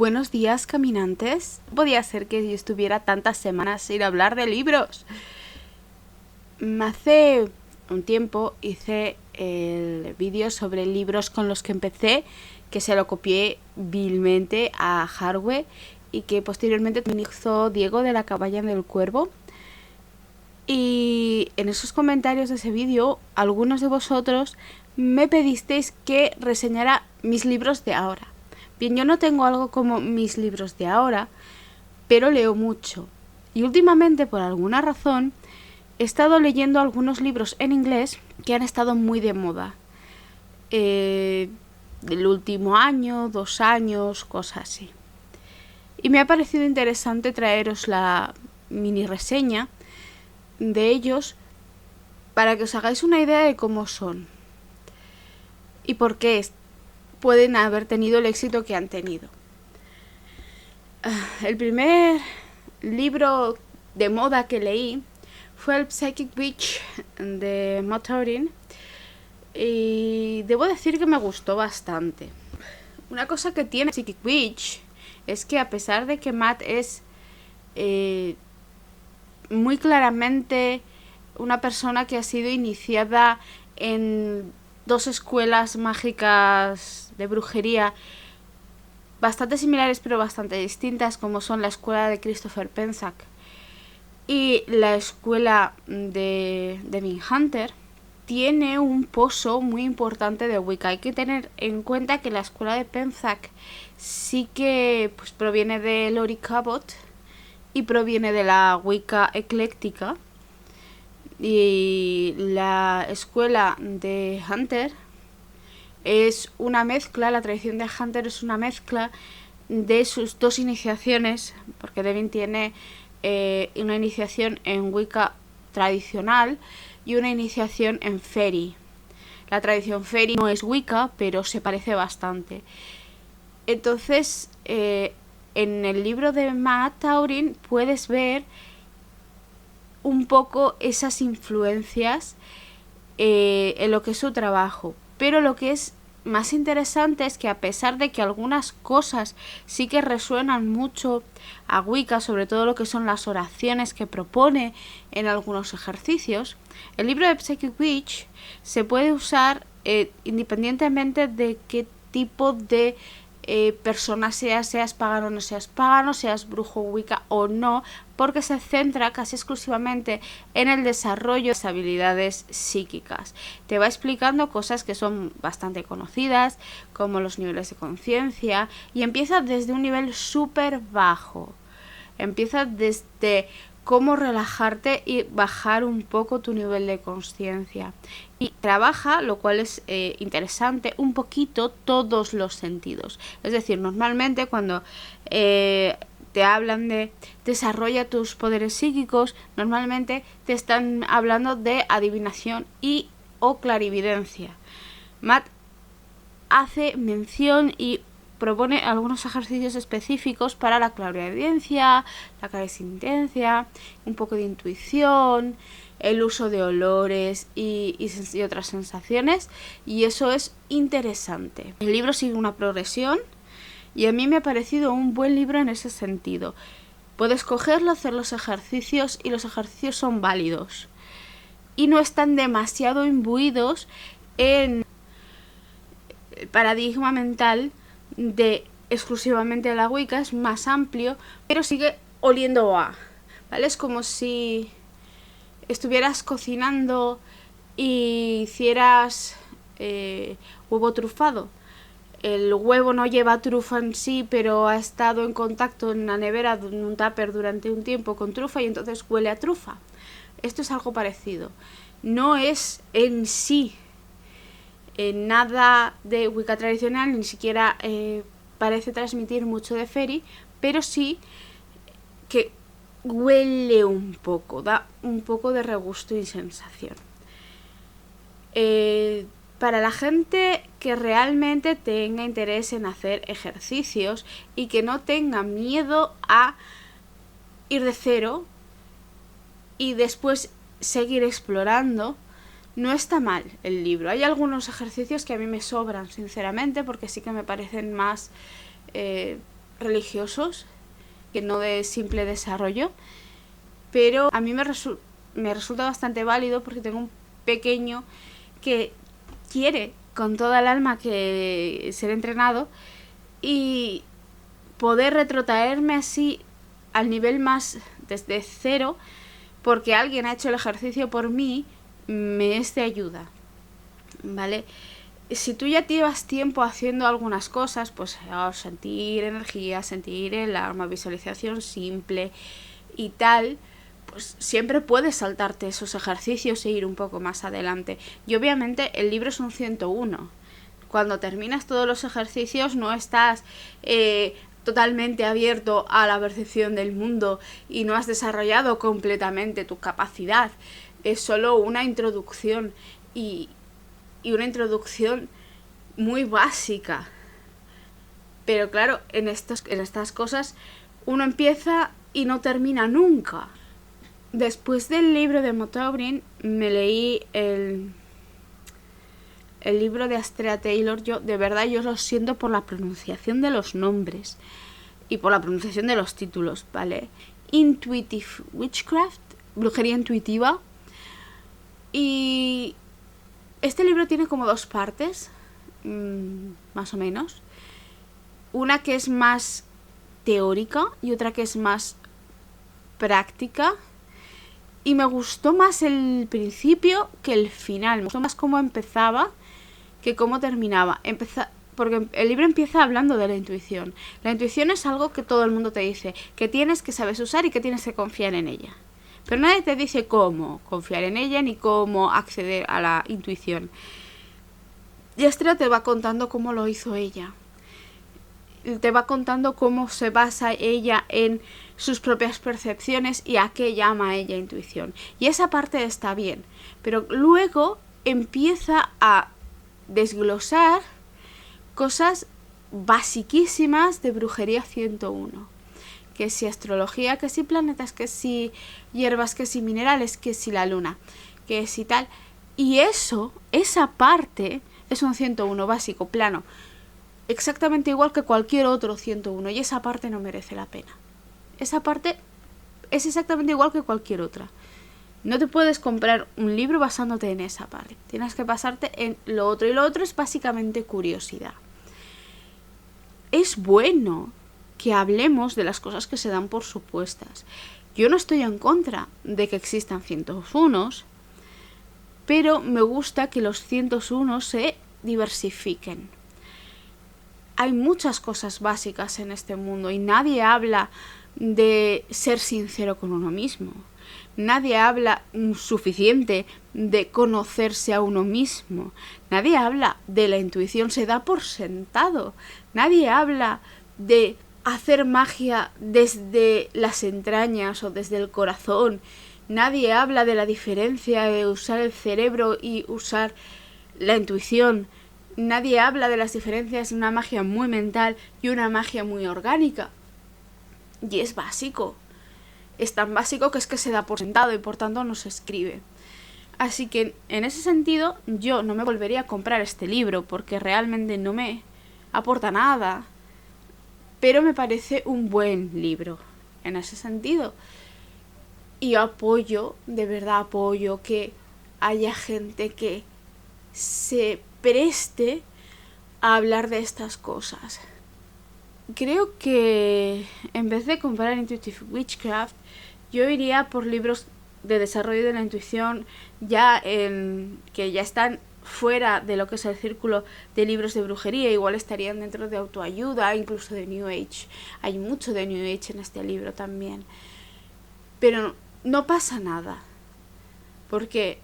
Buenos días, caminantes. Podía ser que yo estuviera tantas semanas sin hablar de libros. Hace un tiempo hice el vídeo sobre libros con los que empecé, que se lo copié vilmente a Harwe y que posteriormente me hizo Diego de la Cabaña del Cuervo. Y en esos comentarios de ese vídeo, algunos de vosotros me pedisteis que reseñara mis libros de ahora. Bien, yo no tengo algo como mis libros de ahora, pero leo mucho. Y últimamente, por alguna razón, he estado leyendo algunos libros en inglés que han estado muy de moda. Del último año, 2 años, cosas así. Y me ha parecido interesante traeros la mini reseña de ellos para que os hagáis una idea de cómo son y por qué pueden haber tenido el éxito que han tenido. El primer libro de moda que leí fue el Psychic Witch de Matt Haring y debo decir que me gustó bastante. Una cosa que tiene Psychic Witch es que a pesar de que Matt es muy claramente una persona que ha sido iniciada en 2 escuelas mágicas de brujería bastante similares pero bastante distintas, como son la escuela de Christopher Penczak y la escuela de Devin Hunter, tiene un pozo muy importante de Wicca. Hay que tener en cuenta que la escuela de Penczak sí que proviene de Lori Cabot y proviene de la Wicca ecléctica, y la escuela de Hunter es una mezcla, la tradición de Hunter es una mezcla de sus 2 iniciaciones, porque Devin tiene una iniciación en Wicca tradicional y una iniciación en Fairy. La tradición Fairy no es Wicca, pero se parece bastante. Entonces, en el libro de Matt Haring puedes ver un poco esas influencias en lo que es su trabajo. Pero lo que es más interesante es que a pesar de que algunas cosas sí que resuenan mucho a Wicca, sobre todo lo que son las oraciones que propone en algunos ejercicios, el libro de Psychic Witch se puede usar independientemente de qué tipo de persona seas pagano o no seas pagano, seas brujo Wicca o no, porque se centra casi exclusivamente en el desarrollo de las habilidades psíquicas. Te va explicando cosas que son bastante conocidas, como los niveles de conciencia, y empieza desde un nivel súper bajo. Empieza desde cómo relajarte y bajar un poco tu nivel de conciencia. Y trabaja, lo cual es interesante, un poquito todos los sentidos. Es decir, normalmente cuando te hablan de desarrolla tus poderes psíquicos, normalmente te están hablando de adivinación y o clarividencia. Matt hace mención y propone algunos ejercicios específicos para la clariaudiencia, la clarisentencia, un poco de intuición, el uso de olores y otras sensaciones, y eso es interesante. El libro sigue una progresión y a mí me ha parecido un buen libro en ese sentido. Puedes cogerlo, hacer los ejercicios y los ejercicios son válidos y no están demasiado imbuidos en el paradigma mental de exclusivamente la Wicca. Es más amplio, pero sigue oliendo a, ¿vale? Es como si estuvieras cocinando y hicieras huevo trufado. El huevo no lleva trufa en sí, pero ha estado en contacto en la nevera, en un tupper durante un tiempo con trufa y entonces huele a trufa. Esto es algo parecido. No es en sí nada de Wicca tradicional, ni siquiera parece transmitir mucho de Fairy, pero sí que huele un poco, da un poco de regusto y sensación. Para la gente que realmente tenga interés en hacer ejercicios y que no tenga miedo a ir de cero y después seguir explorando, no está mal el libro. Hay algunos ejercicios que a mí me sobran, sinceramente, porque sí que me parecen más religiosos, que no de simple desarrollo, pero a mí me resulta bastante válido porque tengo un pequeño que quiere con toda el alma que ser entrenado, y poder retrotraerme así al nivel más desde cero porque alguien ha hecho el ejercicio por mí me es de ayuda, ¿vale? Si tú ya llevas tiempo haciendo algunas cosas, pues sentir energía, sentir el alma, visualización simple y tal, pues siempre puedes saltarte esos ejercicios e ir un poco más adelante. Y obviamente el libro es un 101. Cuando terminas todos los ejercicios no estás totalmente abierto a la percepción del mundo y no has desarrollado completamente tu capacidad. Es solo una introducción y una introducción muy básica. Pero claro, en estas cosas uno empieza y no termina nunca. Después del libro de Motorbrin me leí el libro de Astrea Taylor. Yo lo siento por la pronunciación de los nombres y por la pronunciación de los títulos, ¿vale? Intuitive Witchcraft, brujería intuitiva. Y este libro tiene como dos partes, más o menos. Una que es más teórica y otra que es más práctica. Y me gustó más el principio que el final. Me gustó más cómo empezaba que cómo terminaba. Porque el libro empieza hablando de la intuición. La intuición es algo que todo el mundo te dice, que tienes que saber usar y que tienes que confiar en ella. Pero nadie te dice cómo confiar en ella ni cómo acceder a la intuición. Y Astrea te va contando cómo lo hizo ella. Te va contando cómo se basa ella en sus propias percepciones y a qué llama ella intuición. Y esa parte está bien. Pero luego empieza a desglosar cosas basiquísimas de brujería 101. Que si astrología, que si planetas, que si hierbas, que si minerales, que si la luna, que si tal. Y esa parte es un 101 básico, plano. Exactamente igual que cualquier otro 101. Y esa parte no merece la pena. Esa parte es exactamente igual que cualquier otra. No te puedes comprar un libro basándote en esa parte. Tienes que basarte en lo otro. Y lo otro es básicamente curiosidad. Es bueno que hablemos de las cosas que se dan por supuestas. Yo no estoy en contra de que existan 101, pero me gusta que los 101 se diversifiquen. Hay muchas cosas básicas en este mundo y nadie habla de ser sincero con uno mismo. Nadie habla suficiente de conocerse a uno mismo. Nadie habla de la intuición, se da por sentado. Nadie habla de hacer magia desde las entrañas o desde el corazón. Nadie habla de la diferencia de usar el cerebro y usar la intuición. Nadie habla de las diferencias de una magia muy mental y una magia muy orgánica. Y es básico. Es tan básico que es que se da por sentado y por tanto no se escribe. Así que en ese sentido yo no me volvería a comprar este libro porque realmente no me aporta nada. Pero me parece un buen libro en ese sentido. Y de verdad apoyo que haya gente que se preste a hablar de estas cosas. Creo que en vez de comprar Intuitive Witchcraft, yo iría por libros de desarrollo de la intuición que ya están fuera de lo que es el círculo de libros de brujería. Igual estarían dentro de autoayuda, incluso de New Age. Hay mucho de New Age en este libro también. Pero no pasa nada. Porque,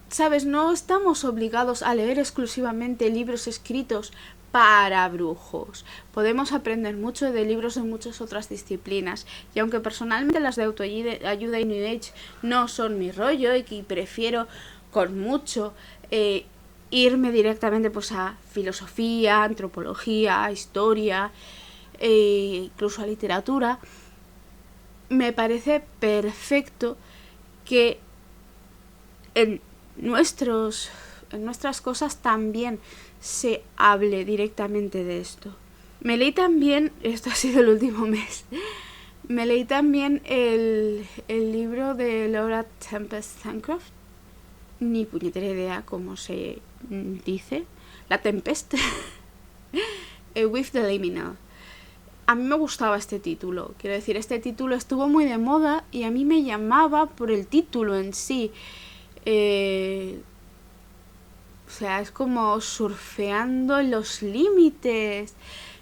¿sabes? No estamos obligados a leer exclusivamente libros escritos para brujos. Podemos aprender mucho de libros de muchas otras disciplinas. Y aunque personalmente las de autoayuda y New Age no son mi rollo y que prefiero con mucho irme directamente pues a filosofía, antropología, historia, incluso a literatura, me parece perfecto que en nuestras cosas también se hable directamente de esto. Me leí también, esto ha sido el último mes, me leí también el libro de Laura Tempest Bancroft, ni puñetera idea cómo se dice, La Tempest, With the Liminal. A mí me gustaba este título, quiero decir, este título estuvo muy de moda y a mí me llamaba por el título en sí. O sea, es como surfeando los límites.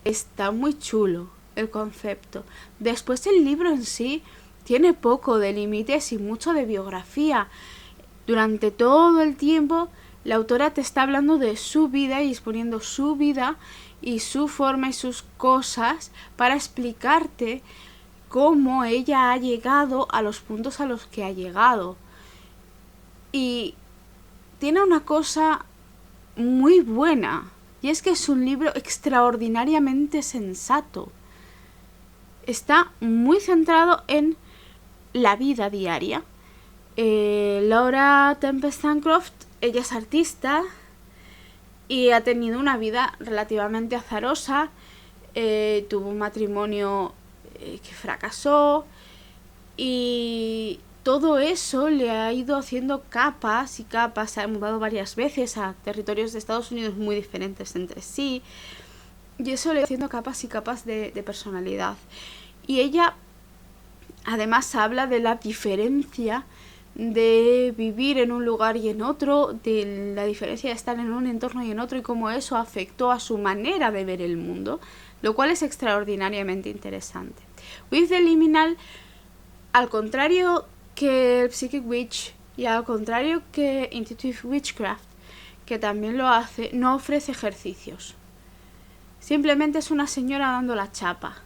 Está muy chulo el concepto. Después el libro en sí tiene poco de límites y mucho de biografía. Durante todo el tiempo la autora te está hablando de su vida y exponiendo su vida y su forma y sus cosas para explicarte cómo ella ha llegado a los puntos a los que ha llegado. Y tiene una cosa muy buena, y es que es un libro extraordinariamente sensato. Está muy centrado en la vida diaria. Laura Tempest Bancroft, ella es artista y ha tenido una vida relativamente azarosa. Tuvo un matrimonio que fracasó y todo eso le ha ido haciendo capas y capas. Se ha mudado varias veces a territorios de Estados Unidos muy diferentes entre sí y eso le ha ido haciendo capas y capas de personalidad. Y ella además habla de la diferencia de vivir en un lugar y en otro, de la diferencia de estar en un entorno y en otro y cómo eso afectó a su manera de ver el mundo, lo cual es extraordinariamente interesante. With the Liminal, al contrario que Psychic Witch y al contrario que Intuitive Witchcraft, que también lo hace, no ofrece ejercicios. Simplemente es una señora dando la chapa.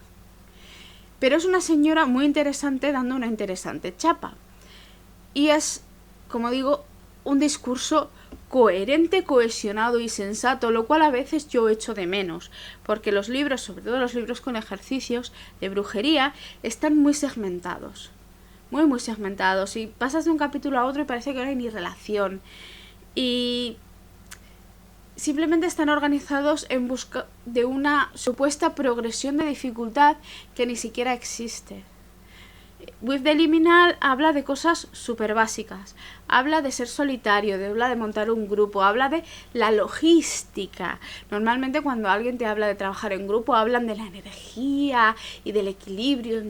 Pero es una señora muy interesante dando una interesante chapa. Y es, como digo, un discurso coherente, cohesionado y sensato, lo cual a veces yo echo de menos, porque los libros, sobre todo los libros con ejercicios de brujería, están muy segmentados. Muy segmentados. Y pasas de un capítulo a otro y parece que no hay ni relación. Y simplemente están organizados en busca de una supuesta progresión de dificultad que ni siquiera existe. With the Liminal habla de cosas súper básicas. Habla de ser solitario, habla de montar un grupo, habla de la logística. Normalmente cuando alguien te habla de trabajar en grupo, hablan de la energía y del equilibrio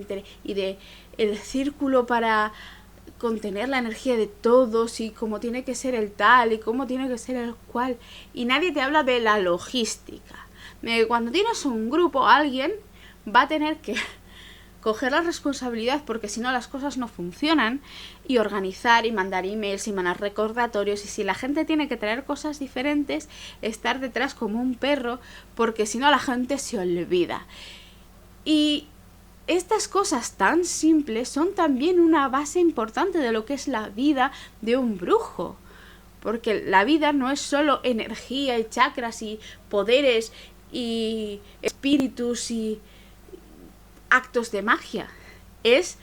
y de el círculo para contener la energía de todos y cómo tiene que ser el tal y cómo tiene que ser el cual. Y nadie te habla de la logística. Cuando tienes un grupo, alguien va a tener que coger la responsabilidad, porque si no las cosas no funcionan, y organizar y mandar emails y mandar recordatorios, y si la gente tiene que traer cosas diferentes, estar detrás como un perro, porque si no la gente se olvida. Y estas cosas tan simples son también una base importante de lo que es la vida de un brujo, porque la vida no es solo energía y chakras y poderes y espíritus y actos de magia, es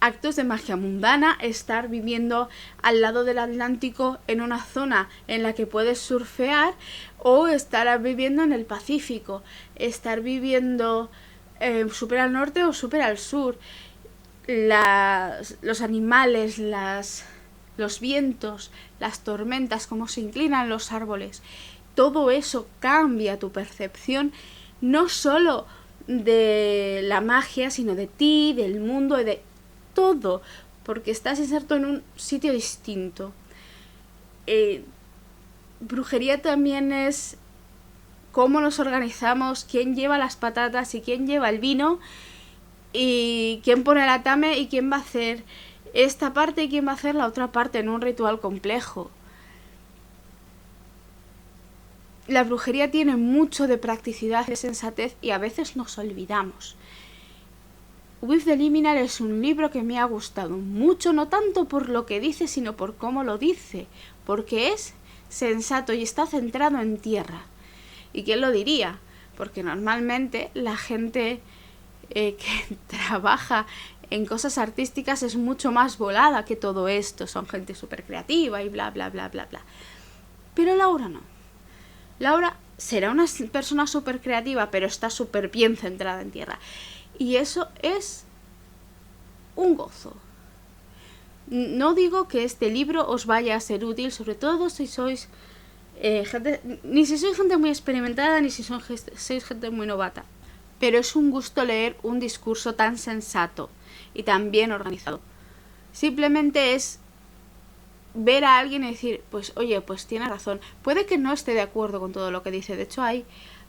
actos de magia mundana, estar viviendo al lado del Atlántico en una zona en la que puedes surfear, o estar viviendo en el Pacífico, estar viviendo súper al norte o súper al sur. Los animales, los vientos, las tormentas, cómo se inclinan los árboles, todo eso cambia tu percepción, no solo de la magia, sino de ti, del mundo y de todo, porque estás inserto en un sitio distinto. Brujería también es cómo nos organizamos, quién lleva las patatas y quién lleva el vino, y quién pone el atame y quién va a hacer esta parte y quién va a hacer la otra parte en un ritual complejo. La brujería tiene mucho de practicidad y de sensatez y a veces nos olvidamos. With the Liminal es un libro que me ha gustado mucho, no tanto por lo que dice, sino por cómo lo dice, porque es sensato y está centrado en tierra. ¿Y quién lo diría? Porque normalmente la gente que trabaja en cosas artísticas es mucho más volada que todo esto, son gente súper creativa y bla bla bla bla bla. Pero Laura no. Laura será una persona súper creativa, pero está súper bien centrada en tierra. Y eso es un gozo. No digo que este libro os vaya a ser útil, sobre todo si sois gente, ni si sois gente muy experimentada, ni si sois gente muy novata. Pero es un gusto leer un discurso tan sensato y tan bien organizado. Simplemente es ver a alguien y decir, pues oye, pues tiene razón. Puede que no esté de acuerdo con todo lo que dice. De hecho, hay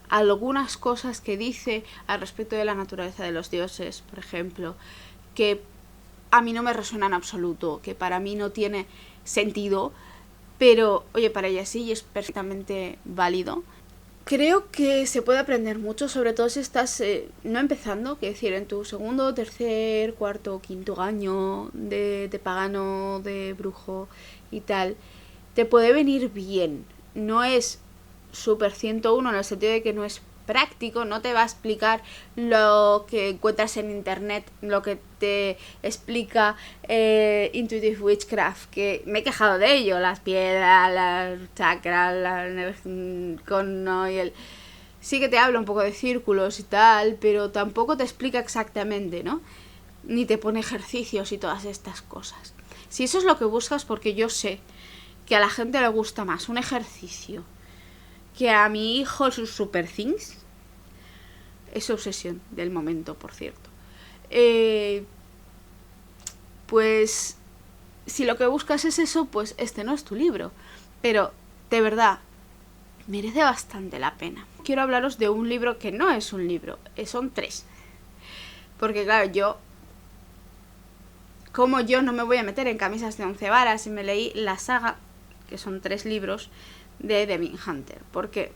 algunas cosas que dice al respecto de la naturaleza de los dioses, por ejemplo, que a mí no me resuena en absoluto, que para mí no tiene sentido, pero oye, para ella sí y es perfectamente válido. Creo que se puede aprender mucho, sobre todo si estás no empezando, quiero decir, en tu segundo, tercer, cuarto, quinto año de pagano, de brujo y tal. Te puede venir bien. No es Super 101 en el sentido de que no es práctico, no te va a explicar lo que encuentras en internet, lo que te explica Intuitive Witchcraft, que me he quejado de ello, las piedras, las chakras, y el... Sí que te habla un poco de círculos y tal, pero tampoco te explica exactamente, ¿no? Ni te pone ejercicios y todas estas cosas. Si eso es lo que buscas, porque yo sé que a la gente le gusta más un ejercicio que a mi hijo sus super things. Es su obsesión del momento, por cierto. Pues si lo que buscas es eso, pues este no es tu libro. Pero, de verdad, merece bastante la pena. Quiero hablaros de un libro que no es un libro, son 3. Porque claro, como yo no me voy a meter en camisas de 11 varas y me leí la saga, que son 3 libros, de Devin Hunter, porque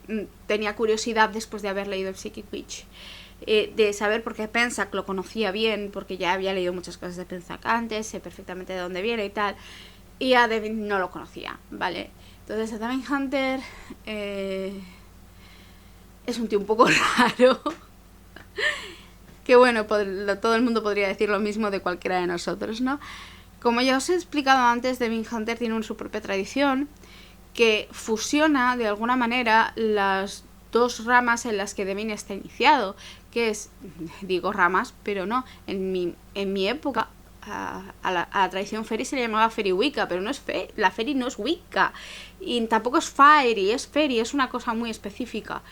tenía curiosidad después de haber leído el Psychic Witch, de saber por qué Pensac lo conocía bien, porque ya había leído muchas cosas de Pensac antes, sé perfectamente de dónde viene y tal, y a Devin no lo conocía, ¿vale? Entonces a Devin Hunter es un tío un poco raro, que bueno, todo el mundo podría decir lo mismo de cualquiera de nosotros, ¿no? Como ya os he explicado antes, Devin Hunter tiene su propia tradición, que fusiona de alguna manera las 2 ramas en las que Devin está iniciado, que es, digo ramas, pero no, en mi época a la tradición Fairy se le llamaba Fairy Wicca, pero no es la Fairy no es Wicca, y tampoco es Fairy, es una cosa muy específica,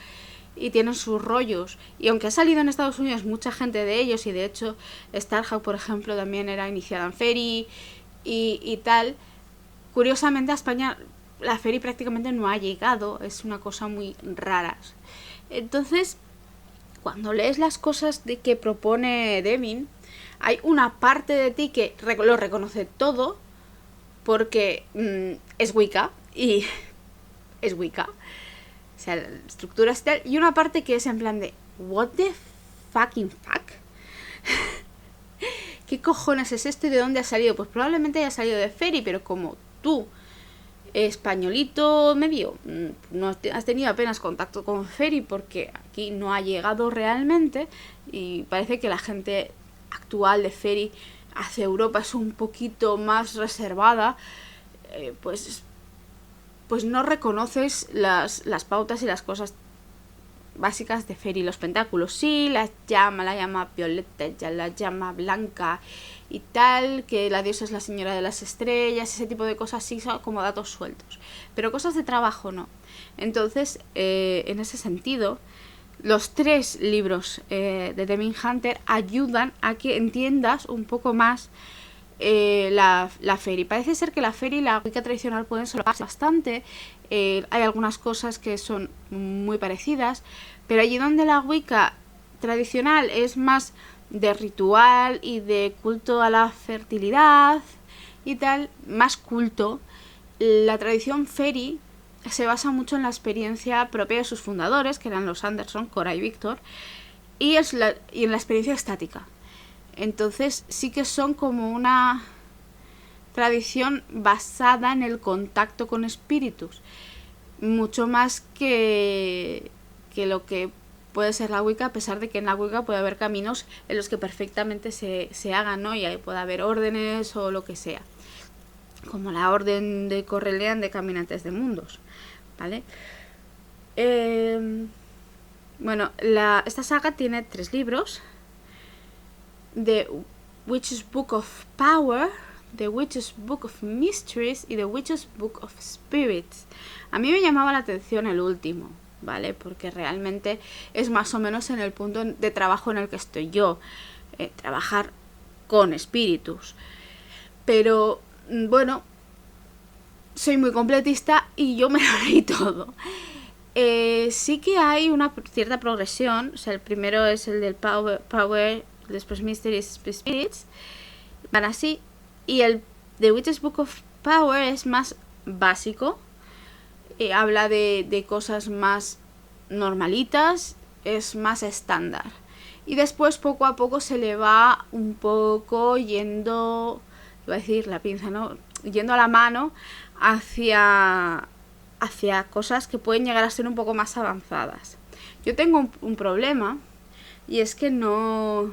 y tienen sus rollos, y aunque ha salido en Estados Unidos mucha gente de ellos, y de hecho Starhawk, por ejemplo, también era iniciada en Fairy, y tal, curiosamente a España la Fairy prácticamente no ha llegado, es una cosa muy rara. Entonces, cuando lees las cosas de que propone Devin, hay una parte de ti que lo reconoce todo, porque es Wicca, y es Wicca. O sea, la estructura es tal, y una parte que es en plan de, what the fucking fuck? ¿Qué cojones es esto y de dónde ha salido? Pues probablemente haya salido de Fairy, pero como tú, españolito medio, no has tenido apenas contacto con Fairy porque aquí no ha llegado realmente, y parece que la gente actual de Fairy hacia Europa es un poquito más reservada, pues no reconoces las pautas y las cosas básicas de Fairy. Los pentáculos sí, la llama violeta, ya la llama blanca y tal, que la diosa es la señora de las estrellas, ese tipo de cosas sí son como datos sueltos, pero cosas de trabajo no. Entonces, en ese sentido, los 3 libros de Devin Hunter ayudan a que entiendas un poco más la Fairy. Parece ser que la Fairy y la Wicca tradicional pueden solaparse bastante. Hay algunas cosas que son muy parecidas, pero allí donde la Wicca tradicional es más de ritual y de culto a la fertilidad y tal, más culto, la tradición Fairy se basa mucho en la experiencia propia de sus fundadores, que eran los Anderson, Cora y Victor, y en la experiencia estática. Entonces sí que son como una tradición basada en el contacto con espíritus, mucho más que lo que puede ser la Wicca, a pesar de que en la Wicca puede haber caminos en los que perfectamente se hagan, ¿no? Y ahí puede haber órdenes o lo que sea, como la orden de Correlean de Caminantes de Mundos, ¿vale? Bueno, esta saga tiene 3 libros. The Witch's Book of Power, The Witch's Book of Mysteries y The Witch's Book of Spirits. A mí me llamaba la atención el último, ¿vale? Porque realmente es más o menos en el punto de trabajo en el que estoy yo. Trabajar con espíritus. Pero, bueno, soy muy completista y yo me lo leí todo. Sí que hay una cierta progresión. O sea, el primero es el del Power, después Mysteries, Spirits, van así. Y el The Witch's Book of Power es más básico. Habla de cosas más normalitas, es más estándar. Y después poco a poco se le va un poco yendo, iba a decir la pinza, ¿no? Yendo a la mano hacia cosas que pueden llegar a ser un poco más avanzadas. Yo tengo un problema, y es que no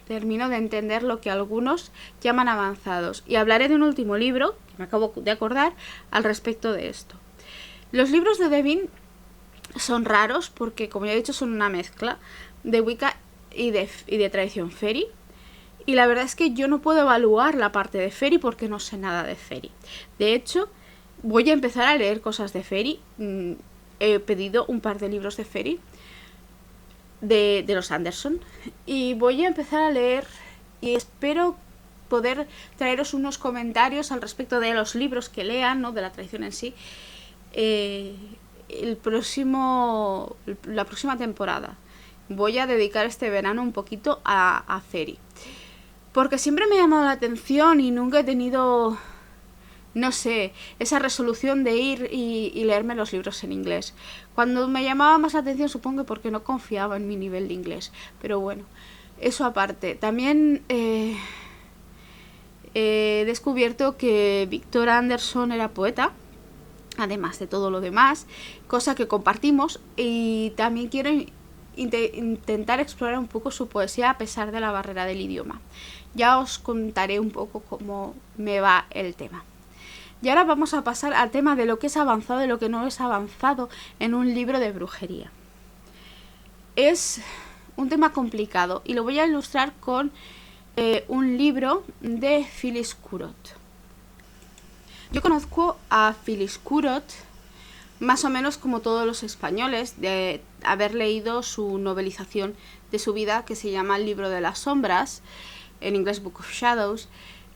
termino de entender lo que algunos llaman avanzados. Y hablaré de un último libro, que me acabo de acordar, al respecto de esto. Los libros de Devin son raros porque, como ya he dicho, son una mezcla de Wicca y de tradición Fairy. Y la verdad es que yo no puedo evaluar la parte de Fairy porque no sé nada de Fairy. De hecho, voy a empezar a leer cosas de Fairy. He pedido un par de libros de Fairy de los Anderson. Y voy a empezar a leer y espero poder traeros unos comentarios al respecto de los libros que lean, ¿no? De la tradición en sí. La próxima temporada. Voy a dedicar este verano un poquito a Fairy. Porque siempre me ha llamado la atención y nunca he tenido, no sé, esa resolución de ir y leerme los libros en inglés. Cuando me llamaba más la atención, supongo que porque no confiaba en mi nivel de inglés. Pero bueno, eso aparte. También he descubierto que Victor Anderson era poeta, además de todo lo demás, cosa que compartimos, y también quiero intentar explorar un poco su poesía a pesar de la barrera del idioma. Ya os contaré un poco cómo me va el tema. Y ahora vamos a pasar al tema de lo que es avanzado y lo que no es avanzado en un libro de brujería. Es un tema complicado y lo voy a ilustrar con un libro de Phyllis Curot. Yo conozco a Phyllis Curot más o menos como todos los españoles, de haber leído su novelización de su vida, que se llama El libro de las sombras, en inglés Book of Shadows,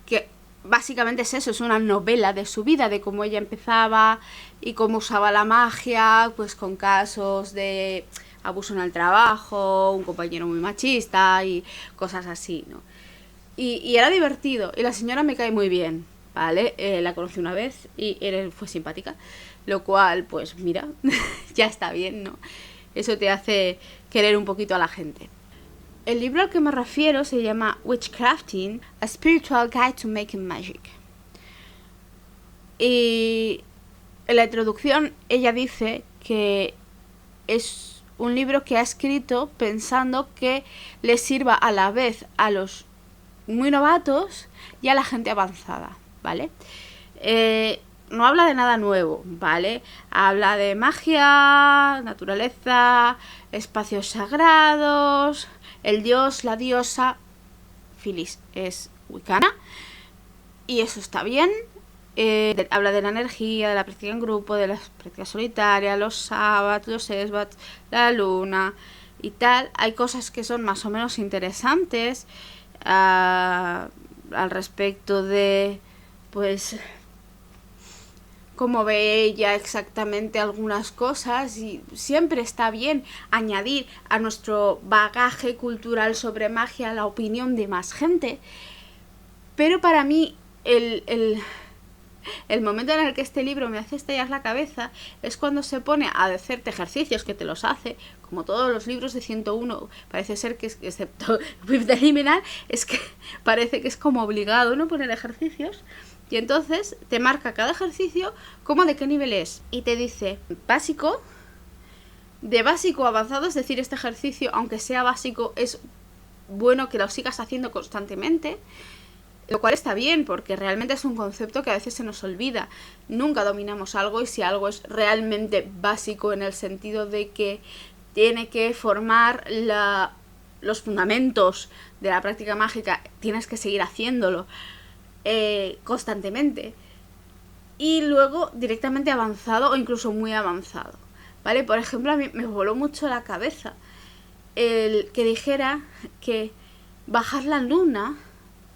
que básicamente es eso, es una novela de su vida, de cómo ella empezaba y cómo usaba la magia, pues con casos de abuso en el trabajo, un compañero muy machista y cosas así, ¿no? Y era divertido, y la señora me cae muy bien, ¿vale? La conocí una vez y fue simpática, lo cual, pues mira, ya está bien, ¿no? Eso te hace querer un poquito a la gente. El libro al que me refiero se llama Witchcrafting, A Spiritual Guide to Making Magic. Y en la introducción ella dice que es un libro que ha escrito pensando que le sirva a la vez a los muy novatos y a la gente avanzada, ¿vale? No habla de nada nuevo, ¿vale? Habla de magia, naturaleza, espacios sagrados, el dios, la diosa. Phyllis es wicana y eso está bien. Habla de la energía, de la práctica en grupo, de las prácticas solitarias, los sabbats, los esbats, la luna y tal. Hay cosas que son más o menos interesantes al respecto de, pues, cómo ve ella exactamente algunas cosas, y siempre está bien añadir a nuestro bagaje cultural sobre magia la opinión de más gente. Pero para mí el momento en el que este libro me hace estallar la cabeza es cuando se pone a hacerte ejercicios, que te los hace, como todos los libros de 101, parece ser que, excepto With the Liminal, es que parece que es como obligado, ¿no?, poner ejercicios. Y entonces te marca cada ejercicio como de qué nivel es. Y te dice básico, de básico a avanzado, es decir, este ejercicio, aunque sea básico, es bueno que lo sigas haciendo constantemente. Lo cual está bien, porque realmente es un concepto que a veces se nos olvida. Nunca dominamos algo, y si algo es realmente básico en el sentido de que tiene que formar los fundamentos de la práctica mágica, tienes que seguir haciéndolo constantemente. Y luego directamente avanzado o incluso muy avanzado, ¿vale? Por ejemplo, a mí me voló mucho la cabeza el que dijera que bajar la luna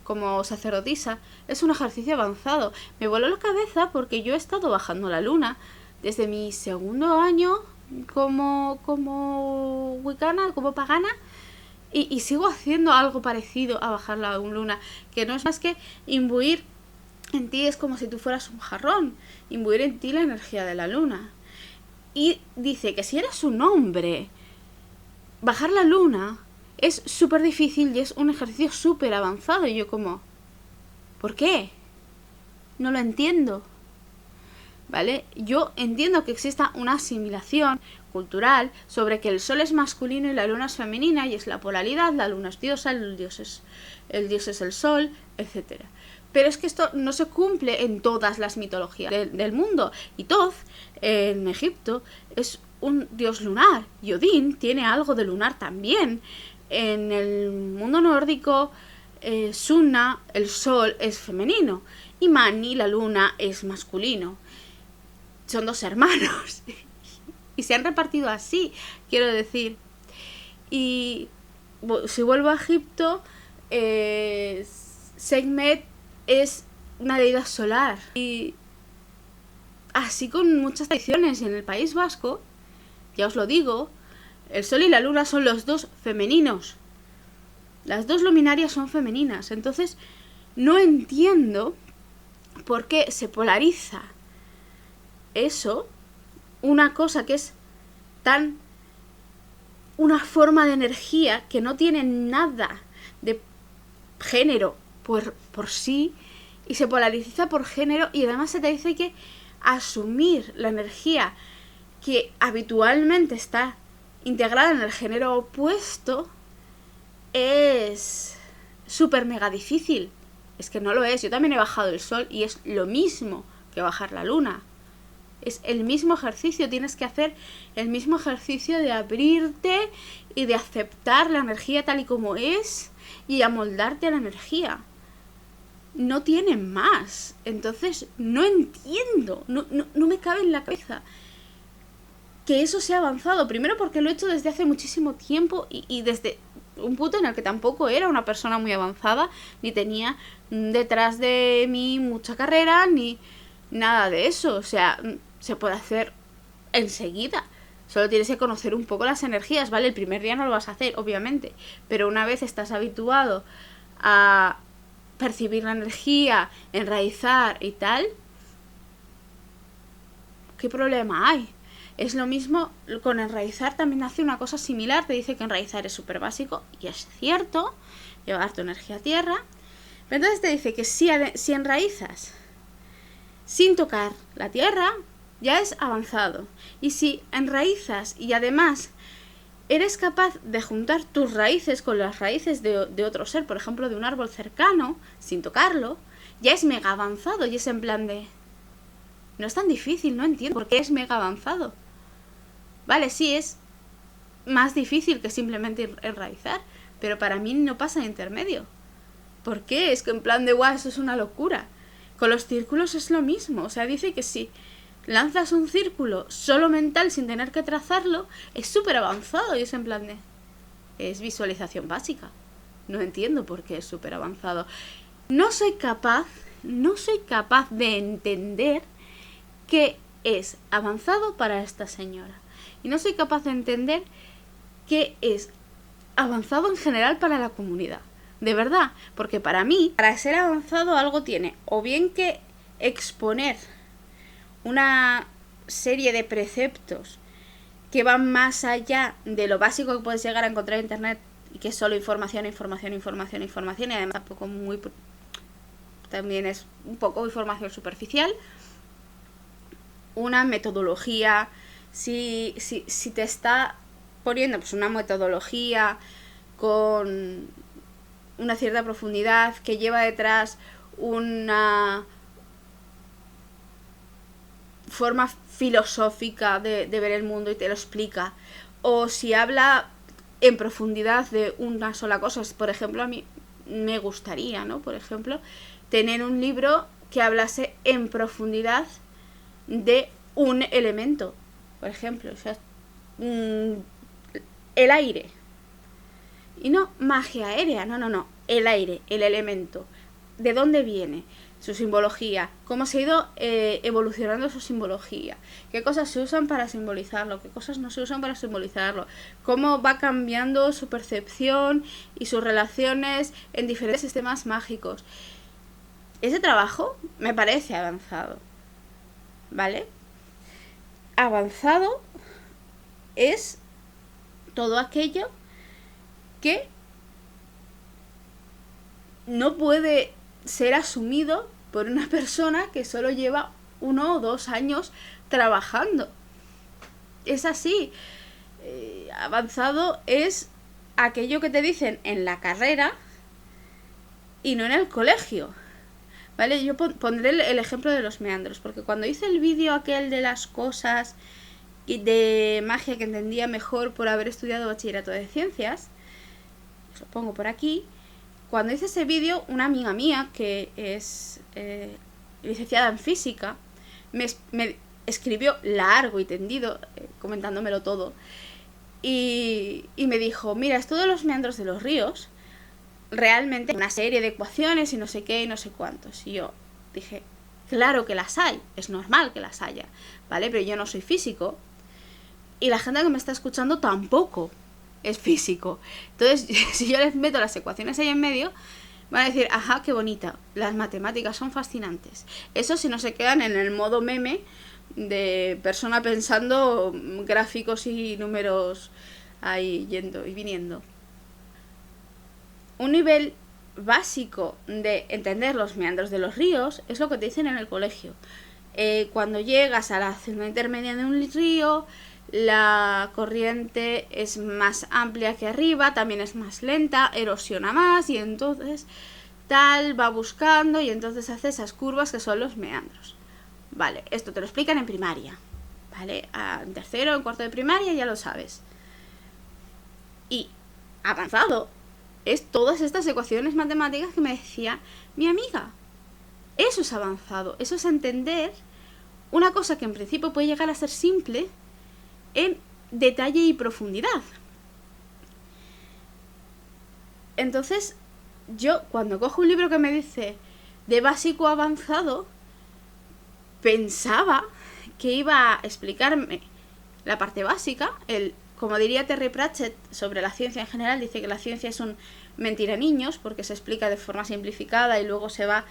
como sacerdotisa es un ejercicio avanzado. Me voló la cabeza porque yo he estado bajando la luna desde mi segundo año como wicana, como pagana, y sigo haciendo algo parecido a bajar la luna, que no es más que imbuir en ti, es como si tú fueras un jarrón, imbuir en ti la energía de la luna. Y dice que si eres un hombre, bajar la luna es súper difícil y es un ejercicio súper avanzado. Y yo como, ¿por qué? No lo entiendo. ¿Vale? Yo entiendo que exista una asimilación cultural sobre que el sol es masculino y la luna es femenina, y es la polaridad, la luna es diosa, el dios es el sol, etc. Pero es que esto no se cumple en todas las mitologías del mundo. Y Thoth, en Egipto, es un dios lunar, y Odín tiene algo de lunar también. En el mundo nórdico, Sunna, el sol, es femenino, y Mani, la luna, es masculino. Son dos hermanos y se han repartido así, quiero decir. Y si vuelvo a Egipto, Sekhmet es una deidad solar, y así con muchas tradiciones. En el País Vasco, ya os lo digo, el sol y la luna son los dos femeninos, las dos luminarias son femeninas. Entonces no entiendo por qué se polariza eso, una cosa que es tan una forma de energía que no tiene nada de género por sí, y se polariza por género, y además se te dice que asumir la energía que habitualmente está integrada en el género opuesto es súper mega difícil. Es que no lo es. Yo también he bajado el sol y es lo mismo que bajar la luna. Es el mismo ejercicio, tienes que hacer el mismo ejercicio de abrirte y de aceptar la energía tal y como es y amoldarte a la energía. No tiene más. Entonces no entiendo, no me cabe en la cabeza que eso sea avanzado. Primero porque lo he hecho desde hace muchísimo tiempo, y desde un punto en el que tampoco era una persona muy avanzada, ni tenía detrás de mí mucha carrera, ni nada de eso. O sea, se puede hacer enseguida. Solo tienes que conocer un poco las energías, ¿vale? El primer día no lo vas a hacer, obviamente, pero una vez estás habituado a percibir la energía, enraizar y tal, ¿qué problema hay? Es lo mismo con enraizar, también hace una cosa similar. Te dice que enraizar es súper básico, y es cierto, llevar tu energía a tierra. Pero entonces te dice que si enraizas sin tocar la tierra, ya es avanzado. Y si enraizas y además eres capaz de juntar tus raíces con las raíces de otro ser, por ejemplo de un árbol cercano, sin tocarlo, ya es mega avanzado. Y es en plan de, no es tan difícil, no entiendo por qué es mega avanzado. Vale, sí, es más difícil que simplemente enraizar, pero para mí no pasa de intermedio. ¿Por qué? Es que en plan de, guau, eso es una locura. Con los círculos es lo mismo. O sea, dice que si lanzas un círculo solo mental sin tener que trazarlo, es súper avanzado. Y es en plan de, es visualización básica. No entiendo por qué es súper avanzado. No soy capaz de entender qué es avanzado para esta señora. Y no soy capaz de entender qué es avanzado en general para la comunidad. De verdad, porque para mí, para ser avanzado, algo tiene o bien que exponer una serie de preceptos que van más allá de lo básico que puedes llegar a encontrar en internet, y que es solo información, y además tampoco también es un poco información superficial. Una metodología, si te está poniendo pues una metodología con una cierta profundidad, que lleva detrás una forma filosófica de ver el mundo y te lo explica, o si habla en profundidad de una sola cosa. Por ejemplo, a mí me gustaría, ¿no? Por ejemplo, tener un libro que hablase en profundidad de un elemento. Por ejemplo, o sea, el aire. Y no magia aérea, no. El aire, el elemento. ¿De dónde viene? Su simbología, cómo se ha ido evolucionando su simbología, qué cosas se usan para simbolizarlo, qué cosas no se usan para simbolizarlo, cómo va cambiando su percepción y sus relaciones en diferentes sistemas mágicos. Ese trabajo me parece avanzado, ¿vale? Avanzado es todo aquello que no puede ser asumido por una persona que solo lleva 1 o 2 años trabajando. Es así. Avanzado es aquello que te dicen en la carrera y no en el colegio. ¿Vale? Yo pondré el ejemplo de los meandros, porque cuando hice el vídeo aquel de las cosas de magia que entendía mejor por haber estudiado bachillerato de ciencias, os lo pongo por aquí. Cuando hice ese vídeo, una amiga mía, que es licenciada en física, me escribió largo y tendido, comentándomelo todo, y me dijo, mira, esto de los meandros de los ríos, realmente una serie de ecuaciones y no sé qué y no sé cuántos. Y yo dije, claro que las hay, es normal que las haya, ¿vale? Pero yo no soy físico, y la gente que me está escuchando tampoco es físico. Entonces, si yo les meto las ecuaciones ahí en medio, van a decir, ajá, qué bonita, las matemáticas son fascinantes. Eso si no se quedan en el modo meme de persona pensando gráficos y números ahí yendo y viniendo. Un nivel básico de entender los meandros de los ríos es lo que te dicen en el colegio. Cuando llegas a la zona intermedia de un río, la corriente es más amplia que arriba, también es más lenta, erosiona más y entonces tal va buscando y entonces hace esas curvas que son los meandros. Vale, esto te lo explican en primaria, ¿vale? En tercero, en cuarto de primaria ya lo sabes. Y avanzado es todas estas ecuaciones matemáticas que me decía mi amiga. Eso es avanzado, eso es entender una cosa que en principio puede llegar a ser simple en detalle y profundidad. Entonces, yo cuando cojo un libro que me dice de básico a avanzado, pensaba que iba a explicarme la parte básica, como diría Terry Pratchett sobre la ciencia en general, dice que la ciencia es un mentira niños, porque se explica de forma simplificada y luego se va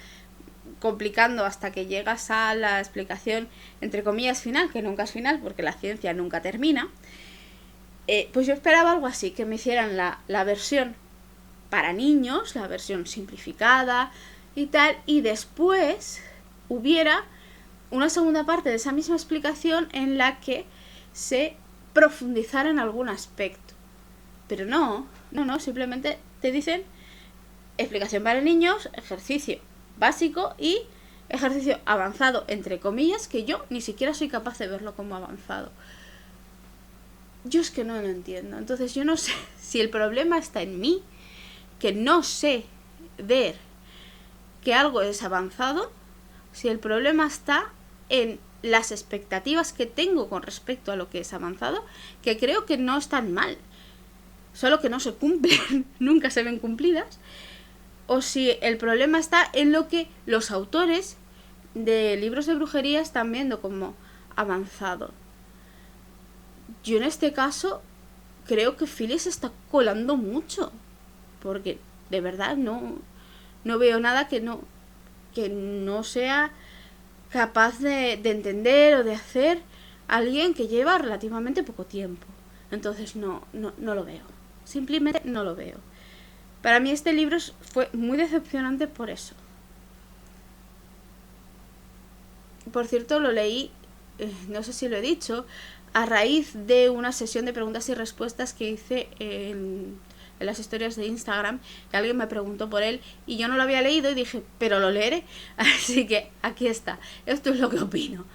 complicando hasta que llegas a la explicación entre comillas final, que nunca es final porque la ciencia nunca termina. Pues yo esperaba algo así, que me hicieran la versión para niños, la versión simplificada y tal, y después hubiera una segunda parte de esa misma explicación en la que se profundizara en algún aspecto. Pero no, simplemente te dicen explicación para niños, ejercicio básico y ejercicio avanzado, entre comillas, que yo ni siquiera soy capaz de verlo como avanzado. Yo es que no lo entiendo. Entonces yo no sé si el problema está en mí, que no sé ver que algo es avanzado, si el problema está en las expectativas que tengo con respecto a lo que es avanzado, que creo que no están mal, solo que no se cumplen, nunca se ven cumplidas, o si el problema está en lo que los autores de libros de brujería están viendo como avanzado. Yo en este caso creo que Phyllis se está colando mucho, porque de verdad no veo nada que no sea capaz de entender o de hacer alguien que lleva relativamente poco tiempo. Entonces no lo veo, simplemente no lo veo. Para mí este libro fue muy decepcionante por eso. Por cierto, lo leí, no sé si lo he dicho, a raíz de una sesión de preguntas y respuestas que hice en en las historias de Instagram, que alguien me preguntó por él y yo no lo había leído y dije, pero lo leeré. Así que aquí está, esto es lo que opino.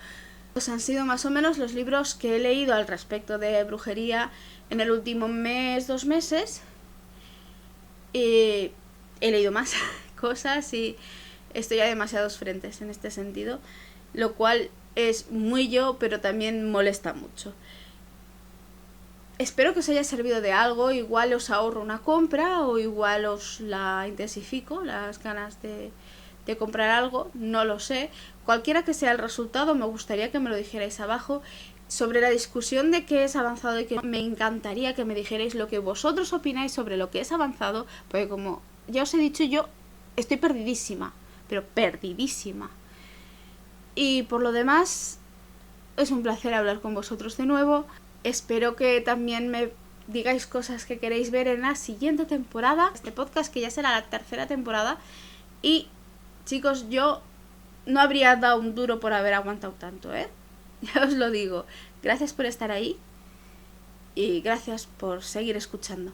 Pues han sido más o menos los libros que he leído al respecto de brujería en el último mes, 2 meses. He leído más cosas y estoy a demasiados frentes en este sentido, lo cual es muy yo, pero también molesta mucho. Espero que os haya servido de algo, igual os ahorro una compra o igual os la intensifico, las ganas de comprar algo, no lo sé. Cualquiera que sea el resultado, me gustaría que me lo dijerais abajo. Sobre la discusión de qué es avanzado y qué no, me encantaría que me dijerais lo que vosotros opináis sobre lo que es avanzado, porque como ya os he dicho, yo estoy perdidísima, pero perdidísima. Y por lo demás, es un placer hablar con vosotros de nuevo. Espero que también me digáis cosas que queréis ver en la siguiente temporada. Este podcast que ya será la 3ª temporada. Y chicos, yo no habría dado un duro por haber aguantado tanto, ¿eh? Ya os lo digo. Gracias por estar ahí y gracias por seguir escuchando.